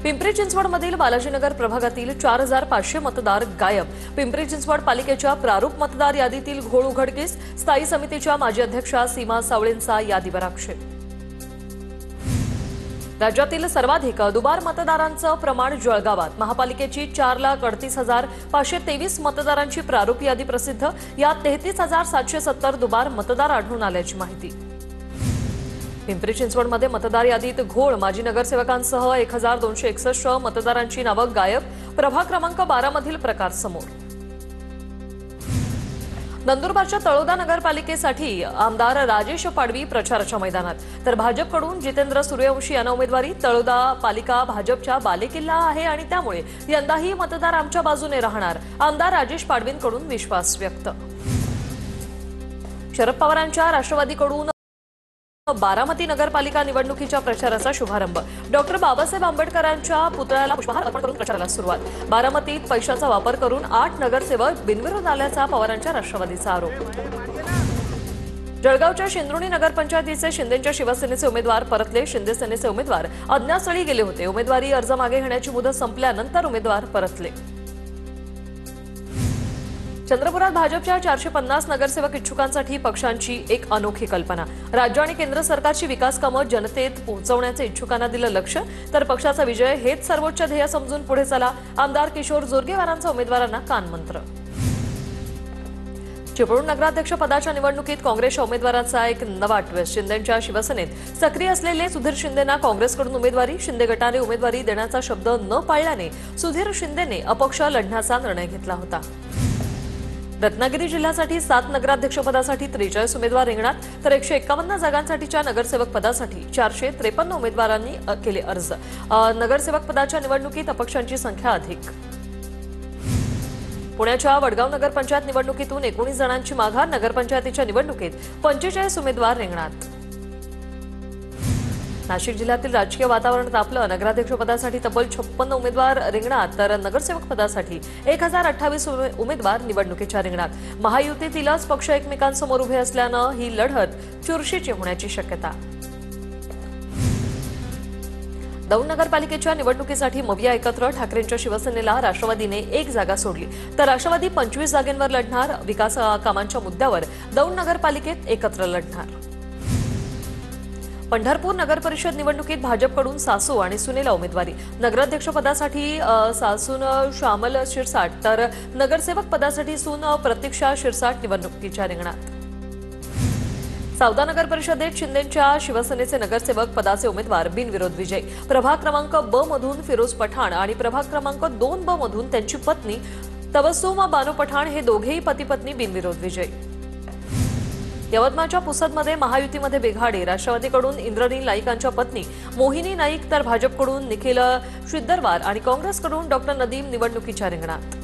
पिंपरी चिंचवडमधील बालाजीनगर प्रभागातील 4500 मतदार गायब। पिंपरी चिंचवड पालिकेच्या प्रारूप मतदार यादीतील घोळ उघडकीस। स्थायी समितीच्या माजी अध्यक्षा सीमा सावळेंचा यादीवर आक्षेप। राज्यातील सर्वाधिक दुबार मतदारांचं प्रमाण जळगावात। महापालिकेची 4,38,523 मतदारांची प्रारूप यादी प्रसिद्ध। यात 33,770 दुबार मतदार आढळून आल्याची माहिती। पिंपरी चिंचवडमध्ये मतदार यादीत घोळ। माजी नगरसेवकांसह 1,261 मतदारांची नावं गायब। प्रभाग क्रमांक 12 मधील प्रकार समोर। नंदुरबारच्या तळोदा नगरपालिकेसाठी आमदार राजेश पाडवी प्रचाराच्या मैदानात, तर भाजपकडून जितेंद्र सूर्यवंशी यांना उमेदवारी। तळोदा पालिका भाजपच्या बालेकिल्ला आहे आणि त्यामुळे यंदाही मतदार आमच्या बाजूने राहणार, आमदार राजेश पाडवींकडून विश्वास व्यक्त। शरद पवारांच्या राष्ट्रवादीकडून बारामती नगरपालिका निवडणुकीच्या प्रचाराचा शुभारंभ। डॉक्टर बाबासाहेब आंबेडकरांच्या पुतळ्याला पुष्पहार अर्पण करून प्रचाराला सुरुवात। बारामतीत पैशाचा वापर करून 8 नगरसेवक बिनविरोध आल्याचा पवारांच्या राष्ट्रवादीचा आरोप। जळगावच्या शिंद्रुणी नगरपंचायतीचे शिंदेच्या शिवसेनेचे उमेदवार परतले। शिंदे सेनेचे उमेदवार अज्ञातस्थळी गेले होते। उमेदवारी अर्ज मागे घेण्याची मुदत संपल्यानंतर उमेदवार परतले। चंद्रपुरात भाजपच्या 450 नगरसेवक इच्छुकांसाठी पक्षांची एक अनोखी कल्पना। राज्य आणि केंद्र सरकारची विकास कामं जनतेत पोहोचवण्याचे इच्छुकांना दिलं लक्ष, तर पक्षाचा विजय हेच सर्वोच्च ध्येय समजून पुढे चला। आमदार किशोर जोरगेवारांचा उमेदवारांना कानमंत्र। चिपळूण नगराध्यक्ष पदाच्या निवडणुकीत काँग्रेसच्या उमेदवारांचा एक नवा ट्विस्ट। शिंदेच्या शिवसेनेत सक्रिय असलेले सुधीर शिंदेंना काँग्रेसकडून उमेदवारी। शिंदे गटाने उमेदवारी देण्याचा शब्द न पाळल्याने सुधीर शिंदेने अपक्ष लढण्याचा निर्णय घेतला होता। रत्नागिरी जिल्ह्यासाठी 7 नगराध्यक्षपदासाठी 43 उमेदवार रिंगणात, तर 151 जागांसाठीच्या नगरसेवक पदासाठी 453 उमेदवारांनी केले अर्ज। नगरसेवक पदाच्या निवडणुकीत अपक्षांची संख्या अधिक। पुण्याच्या वडगाव नगरपंचायत निवडणुकीतून 19 जणांची माघार। नगरपंचायतीच्या निवडणुकीत 45 उमेदवार रिंगणात। नाशिक जिल्ह्यातील राजकीय वातावरण तापलं। नगराध्यक्षपदासाठी तब्बल 56 उमेदवार रिंगणात, तर नगरसेवक पदासाठी 1028 उमेदवार निवडणुकीच्या रिंगणात। महायुतीतीलच पक्ष एकमेकांसमोर उभे असल्यानं ही लढत चुरशीची होण्याची शक्यता। दौंड नगरपालिकेच्या निवडणुकीसाठी मविया एकत्र। ठाकरेंच्या शिवसेनेला राष्ट्रवादीने 1 जागा सोडली, तर राष्ट्रवादी 25 जागांवर लढणार। विकास कामांच्या मुद्द्यावर दौंड नगरपालिकेत एकत्र लढणार। पंढरपूर नगरपरिषद निवडणुकीत भाजपकडून सासू आणि सुनेला उमेदवारी। नगराध्यक्षपदासाठी सासून श्यामल शिरसाट, तर नगरसेवक पदासाठी सून प्रतीक्षा शिरसाट निवडणुकीच्या रिंगणात। सावदा नगर परिषदेत शिंदेच्या शिवसेनेचे नगरसेवक पदाचे उमेदवार बिनविरोध विजय। प्रभाग क्रमांक ब मधून फिरोज पठाण आणि प्रभाग क्रमांक 2 ब मधून त्यांची पत्नी तबस्सुम बानो पठाण हे दोघेही पती पत्नी बिनविरोध विजय। यवतमाळच्या पुसदमध्ये महायुतीमध्ये बेघाडी। राष्ट्रवादीकडून इंद्रनील नाईकांच्या पत्नी मोहिनी नाईक, तर भाजपकडून निखिल शिद्दरवार आणि काँग्रेसकडून डॉक्टर नदीम निवडणुकीच्या रिंगणात।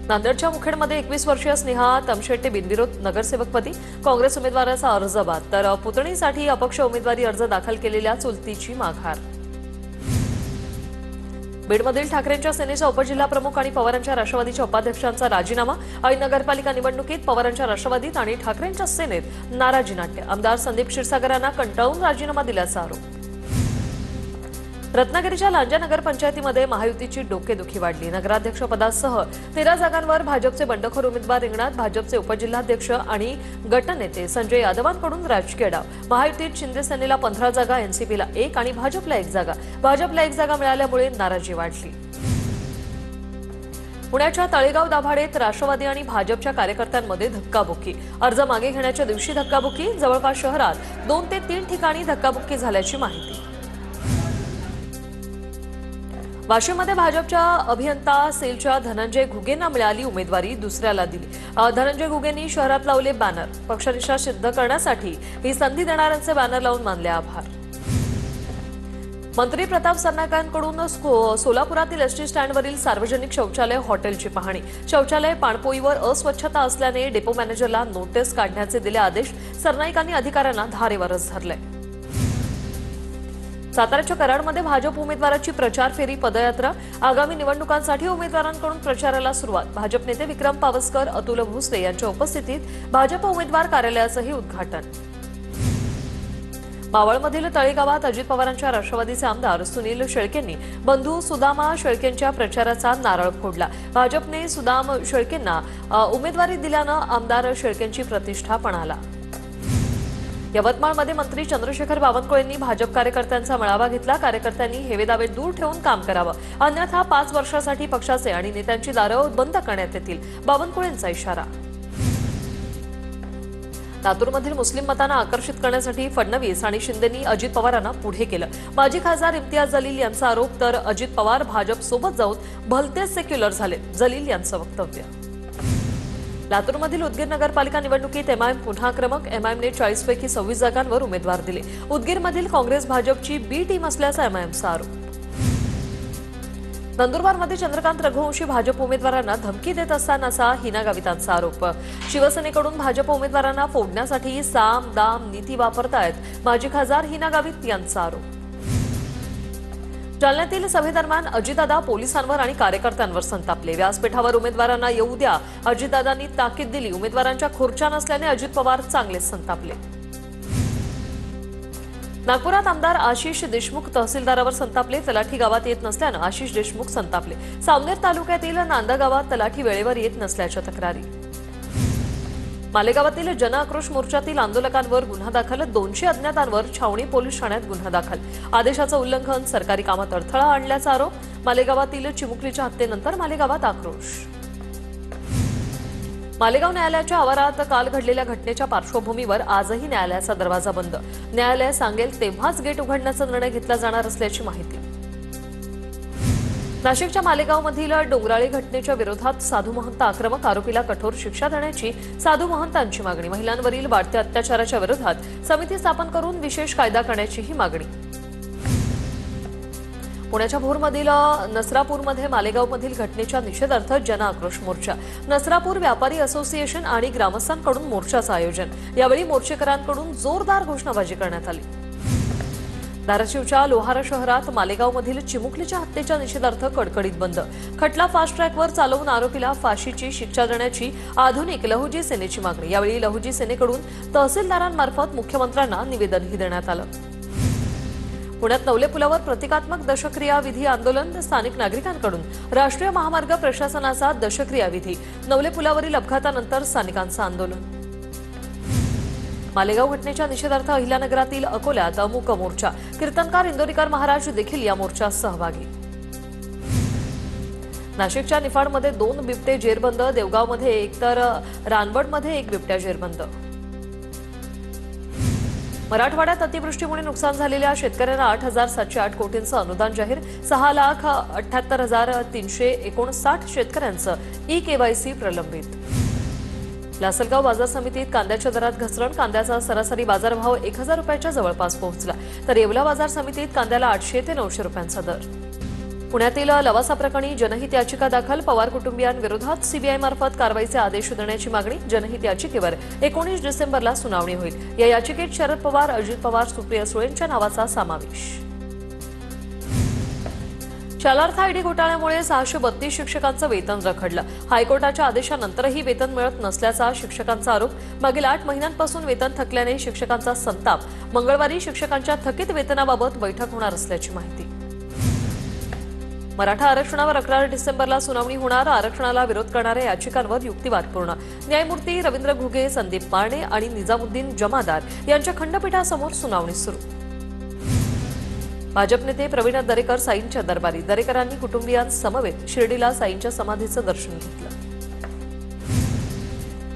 नांदेडच्या मुखेडमध्ये 21 वर्षीय स्नेहा तमशेट्टे बिनविरोध नगरसेवकपदी। काँग्रेस उमेदवाराचा अर्ज बाद, तर पुतणीसाठी अपक्ष उमेदवारी अर्ज दाखल केलेल्या चुलतीची माघार। बीडमधील ठाकरेंच्या सेनेच्या उपजिल्हाप्रमुख आणि पवारांच्या राष्ट्रवादीच्या उपाध्यक्षांचा राजीनामा। आणि नगरपालिका निवडणुकीत पवारांच्या राष्ट्रवादीत आणि ठाकरेंच्या सेनेत नाराजी नाट्य। आमदार संदीप क्षीरसागरांना कंटाळून राजीनामा दिल्याचा आरोप। रत्नागिरीच्या लांजा नगरपंचायतीमध्ये महायुतीची डोकेदुखी वाढली। नगराध्यक्षपदासह 13 जागांवर भाजपचे बंडखोर उमेदवार रिंगणात। भाजपचे उपजिल्हाध्यक्ष आणि गटनेते संजय यादवांकडून राजकीय डाव। महायुतीत शिंदे सेनेला 15 जागा, एनसीपीला 1 आणि भाजपला 1 जागा। भाजपला 1 जागा मिळाल्यामुळे नाराजी वाढली। पुण्याच्या तळेगाव दाभाडेत राष्ट्रवादी आणि भाजपच्या कार्यकर्त्यांमध्ये धक्काबुक्की। अर्ज मागे घेण्याच्या दिवशी धक्काबुक्की। जवळपास शहरात 2 ते 3 ठिकाणी धक्काबुक्की झाल्याची माहिती। वाशिममध्ये भाजपच्या अभियंता सेलच्या धनंजय घुगेंना मिळाली उमेदवारी, दुसऱ्याला दिली। धनंजय घुगेंनी शहरात लावले बॅनर। पक्षनिष्ठा सिद्ध करण्यासाठी ही संधी देणाऱ्यांचे बॅनर लावून मानले आभार। मंत्री प्रताप सरनाईकांकडून सोलापुरातील एसटी स्टँडवरील सार्वजनिक शौचालय हॉटेलची पाहणी। शौचालय पाणपोईवर अस्वच्छता असल्याने डेपो मॅनेजरला नोटीस काढण्याचे दिले आदेश। सरनाईकांनी अधिकाऱ्यांना धारेवरच धरले। साताऱ्याच्या कराडमध्ये भाजप उमेदवाराची प्रचार फेरी पदयात्रा। आगामी निवडणुकांसाठी उमेदवारांकडून प्रचाराला सुरुवात। भाजप नेते विक्रम पावसकर, अतुल भोसले यांच्या उपस्थितीत भाजप उमेदवार कार्यालयाचंही उद्घाटन। मावळमधील तळेगावात अजित पवारांच्या राष्ट्रवादीचे आमदार सुनील शेळकेंनी बंधू सुदामा शेळकेंच्या प्रचाराचा नारळ फोडला। भाजपने सुदाम शेळकेंना उमेदवारी दिल्यानं आमदार शेळकेंची प्रतिष्ठा पणाला। यवतमाळमध्ये मंत्री चंद्रशेखर बावनकुळेंनी भाजप कार्यकर्त्यांचा मेळावा घेतला। कार्यकर्त्यांनी हेवेदावे दूर ठेवून काम करावं, अन्यथा 5 वर्षासाठी पक्षाचे आणि नेत्यांची दारं बंद करण्यात येतील, बावनकुळेंचा इशारा। लातूरमधील मुस्लिम मतांना आकर्षित करण्यासाठी फडणवीस आणि शिंदेंनी अजित पवारांना पुढे केलं। माजी खासदार इम्तियाज जलील यांचा आरोप, तर अजित पवार भाजप सोबत जाऊन भलतेच सेक्युलर झाले, जलील यांचं वक्तव्य। लातूरमधील उदगीर नगरपालिका निवडणुकीत एमआयएम पुन्हा आक्रमक। एमआयएमने 40 पैकी 26 जागांवर उमेदवार दिले। उदगीरमधील काँग्रेस भाजपची बी टीम असल्याचा एमआयएमचा आरोप। नंदुरबारमध्ये चंद्रकांत रघुवंशी भाजप उमेदवारांना धमकी देत असतानाचा हिना गावितांचा आरोप। शिवसेनेकडून भाजप उमेदवारांना फोडण्यासाठी साम दाम नीती वापरतायत, माजी खासदार हिना गावित यांचा आरोप। जालन्यातील सभेदरम्यान अजितदादा पोलिसांवर आणि कार्यकर्त्यांवर संतापले। व्यासपीठावर उमेदवारांना येऊ द्या, अजितदादांनी ताकीद दिली। उमेदवारांच्या खुर्च्या नसल्याने अजित पवार चांगलेच संतापले। नागपुरात आमदार आशिष देशमुख तहसीलदारावर संतापले। तलाठी गावात येत नसल्यानं आशिष देशमुख संतापले। सावनेर तालुक्यातील नांदा गावात तलाठी वेळेवर येत नसल्याच्या तक्रारी। मालेगावातील जन आक्रोश मोर्चातील आंदोलकांवर गुन्हा दाखल। 200 अज्ञातांवर छावणी पोलीस ठाण्यात गुन्हा दाखल। आदेशाचं उल्लंघन, सरकारी कामात अडथळा आणल्याचा आरोप। मालेगावातील चिमुकलीच्या हत्येनंतर मालेगावात आक्रोश। मालेगाव न्यायालयाच्या आवारात काल घडलेल्या घटनेच्या पार्श्वभूमीवर आजही न्यायालयाचा दरवाजा बंद। न्यायालय सांगेल तेव्हाच गेट उघडण्याचा निर्णय घेतला जाणार असल्याची माहिती। नाशिकच्या मालेगावमधील डोंगराळी घटनेच्या विरोधात साधू महंत आक्रमक। आरोपीला कठोर शिक्षा देण्याची साधू महंतांची मागणी। महिलांवरील वाढत्या अत्याचाराच्या विरोधात समिती स्थापन करून विशेष कायदा करण्याचीही मागणी। पुण्याच्या भोरमधील नसरापूरमध्ये मालेगावमधील घटनेच्या निषेधार्थ जन आक्रोश मोर्चा। नसरापूर व्यापारी असोसिएशन आणि ग्रामस्थांकडून मोर्चाचं आयोजन। यावेळी मोर्चेकरांकडून जोरदार घोषणाबाजी करण्यात आली। धाराशिवच्या लोहारा शहरात मालेगावमधील चिमुकलीच्या हत्येच्या निषेधार्थ कडकडीत बंद। खटला फास्ट ट्रॅकवर चालवून आरोपीला फाशीची शिक्षा देण्याची आधुनिक लहुजी सेनेची मागणी। यावेळी लहुजी सेनेकडून तहसीलदारांमार्फत मुख्यमंत्र्यांना निवेदनही देण्यात आलं। पुण्यात नवले पुलावर प्रतिकात्मक दशक्रिया विधी आंदोलन। स्थानिक नागरिकांकडून राष्ट्रीय महामार्ग प्रशासनाचा दशक्रिया विधी। नवले पुलावरील अपघातानंतर स्थानिकांचं आंदोलन। मालेगाव घटनेच्या निषेधार्थ अहिल्यानगरातील अकोल्यात मूक मोर्चा। कीर्तनकार इंदोरीकर महाराज देखील या मोर्चात सहभागी। नाशिकच्या निफाडमध्ये 2 बिबटे जेरबंद। देवगावमध्ये एक तर रानवडमध्ये एक बिबट्या जेरबंद। मराठवाड्यात अतिवृष्टीमुळे नुकसान झालेल्या शेतकऱ्यांना 8,708 कोटींचं अनुदान जाहीर। 6,78,359 शेतकऱ्यांचं ई-केवायसी प्रलंबित। लासलगाव बाजार समितीत कांद्याच्या दरात घसरण। कांद्याचा सरासरी बाजारभाव 1,000 रुपयाच्या जवळपास पोहोचला, तर येवला बाजार समितीत कांद्याला 800 ते 900 रुपयांचा दर। पुण्यातील लवासा प्रकरणी जनहित याचिका दाखल। पवार कुटुंबियांविरोधात सीबीआयमार्फत कारवाईचे आदेश देण्याची मागणी। जनहित याचिकेवर 19 डिसेंबरला सुनावणी होईल। या याचिकेत शरद पवार, अजित पवार, सुप्रिया सुळेंच्या नावाचा समावेश। शालार्थ आयडी घोटाळ्यामुळे 632 शिक्षकांचं वेतन रखडलं। हायकोर्टाच्या आदेशानंतरही वेतन मिळत नसल्याचा शिक्षकांचा आरोप। मागील 8 महिन्यांपासून वेतन थकल्याने शिक्षकांचा संताप। मंगळवारी शिक्षकांच्या थकीत वेतनाबाबत बैठक होणार असल्याची माहिती। मराठा आरक्षणावर 11 डिसेंबरला सुनावणी होणार। आरक्षणाला विरोध करणाऱ्या याचिकांवर युक्तिवाद पूर्ण। न्यायमूर्ती रवींद्र घुगे, संदीप पारणे आणि निजामुद्दीन जमादार यांच्या खंडपीठासमोर सुनावणी सुरू। भाजप नेते प्रवीण दरेकर साईंच्या दरबारी। दरेकरांनी कुटुंबियांसमवेत शिर्डीला साईंच्या समाधीचं दर्शन घेतलं।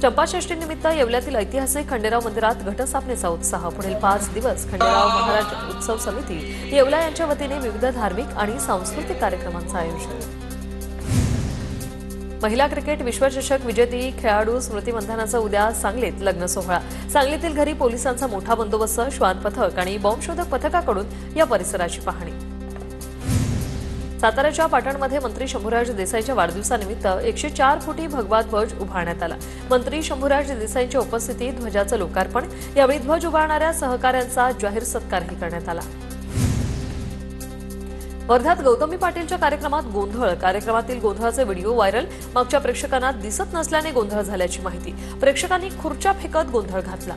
चंपाषष्ठीनिमित्त येवल्यातील ऐतिहासिक खंडेराव मंदिरात घटस्थापनेचा उत्साह। पुढील 5 दिवस खंडेराव महाराज उत्सव समिती येवला यांच्या वतीने विविध धार्मिक आणि सांस्कृतिक कार्यक्रमांचं आयोजन। महिला क्रिकेट विश्वचषक विजेती खेळाडू स्मृती मंधानाचा उद्या सांगलीत लग्न सोहळा। सांगलीतील घरी पोलिसांचा मोठा बंदोबस्त। श्वान पथक आणि बॉम्बशोधक पथकाकडून या परिसराची पाहणी। साताऱ्याच्या पाटणमध्ये मंत्री शंभूराज देसाईच्या वाढदिवसानिमित्त 104 फुटी भगवा ध्वज उभारण्यात आला। मंत्री शंभूराज देसाईंच्या उपस्थितीत ध्वजाचं लोकार्पण। यावेळी ध्वज उभारणाऱ्या सहकाऱ्यांचा जाहीर सत्कारही करण्यात आला। वर्ध्यात गौतमी पाटीलच्या कार्यक्रमात गोंधळ। कार्यक्रमातील गोंधळाचे व्हिडिओ व्हायरल। मागच्या प्रेक्षकांना दिसत नसल्याने गोंधळ झाल्याची माहिती। प्रेक्षकांनी खुर्च्या फेकत गोंधळ घातला।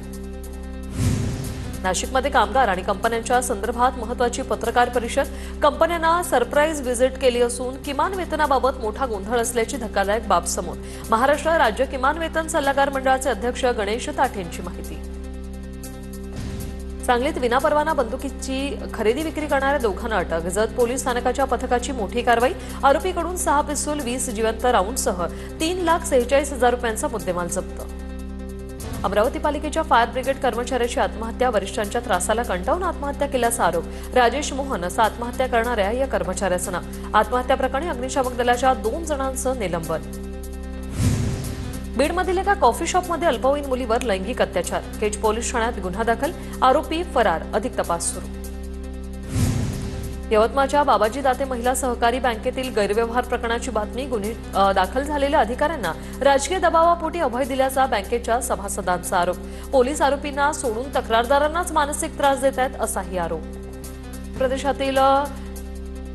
नाशिकमध्ये कामगार आणि कंपन्यांच्या संदर्भात महत्त्वाची पत्रकार परिषद. कंपन्यांना सरप्राईज व्हिजिट केली असून किमान वेतनाबाबत मोठा गोंधळ असल्याची धक्कादायक बाब समोर. महाराष्ट्र राज्य किमान वेतन सल्लागार मंडळाचे अध्यक्ष गणेश ताठेंची माहिती. सांगलीत विनापरवाना बंदुकीची खरेदी विक्री करणाऱ्या दोघांना अटक. जत पोलीस स्थानकाच्या पथकाची मोठी कारवाई. आरोपीकडून 6 पिस्तूल, 20 जिवंत राऊंडसह 3,46,000 रुपयांचा मुद्देमाल जप्त. अमरावती पालिकेच्या फायर ब्रिगेड कर्मचाऱ्याची आत्महत्या. वरिष्ठांच्या त्रासाला कंटाळून आत्महत्या केल्याचा आरोप. राजेश मोहन असं आत्महत्या करणाऱ्या या कर्मचाऱ्याचं नाव. आत्महत्या प्रकरणी अग्निशामक दलाच्या 2 जणांचं निलंबन. बीडमधील एका कॉफी शॉपमध्ये अल्पवयीन मुलीवर लैंगिक अत्याचार. केज पोलीस ठाण्यात गुन्हा दाखल. आरोपी फरार. अधिक तपास सुरू. यवतमाळच्या बाबाजी दाते महिला सहकारी बँकेतील गैरव्यवहार प्रकरणाची बातमी. गुन्हे दाखल झालेल्या अधिकाऱ्यांना राजकीय दबावापोटी अभय दिल्याचा बँकेच्या सभासदांचा आरोप. पोलीस आरोपींना सोडून तक्रारदारांनाच मानसिक त्रास देत आहेत असाही आरोप. प्रदेशातील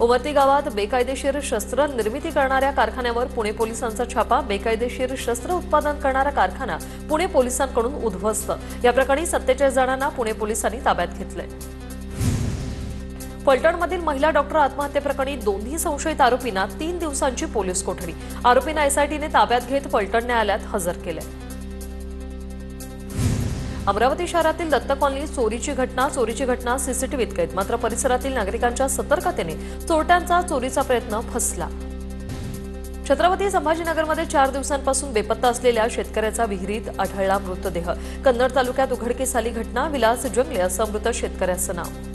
उमती गावात बेकायदेशीर शस्त्र निर्मिती करणाऱ्या कारखान्यावर पुणे पोलिसांचा छापा. बेकायदेशीर शस्त्र उत्पादन करणारा कारखाना पुणे पोलिसांकडून उद्ध्वस्त. या प्रकरणी 47 जणांना पुणे पोलिसांनी ताब्यात घेतलंय. फलटणमधील महिला डॉक्टर आत्महत्येप्रकरणी दोन्ही संशयित आरोपींना 3 दिवसांची पोलीस कोठडी. आरोपींना एसआयटीने ताब्यात घेत फलटण न्यायालयात हजर केले. अमरावती शहरातील दत्त कॉलनी चोरीची घटना सीसीटीव्हीत कैद. मात्र परिसरातील नागरिकांच्या सतर्कतेने चोरट्यांचा चोरीचा प्रयत्न फसला. छत्रपती संभाजीनगरमध्ये 4 दिवसांपासून बेपत्ता असलेल्या शेतकऱ्याचा विहिरीत आढळला मृतदेह. कन्नड तालुक्यात उघडकीस आली घटना. विलास जंगले असं मृत शेतकऱ्याचं नाव.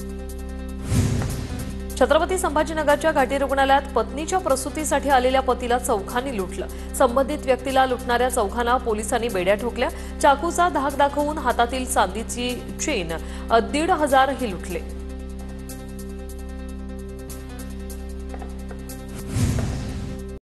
छत्रपती संभाजीनगरच्या घाटी रुग्णालयात पत्नीच्या प्रसूतीसाठी आलेल्या पतीला चौघांनी लुटलं. संबंधित व्यक्तीला लुटणाऱ्या चौघांना पोलिसांनी बेड्या ठोकल्या. चाकूचा धाक दाखवून हातातील चांदीची चेन 1,500 ही लुटले.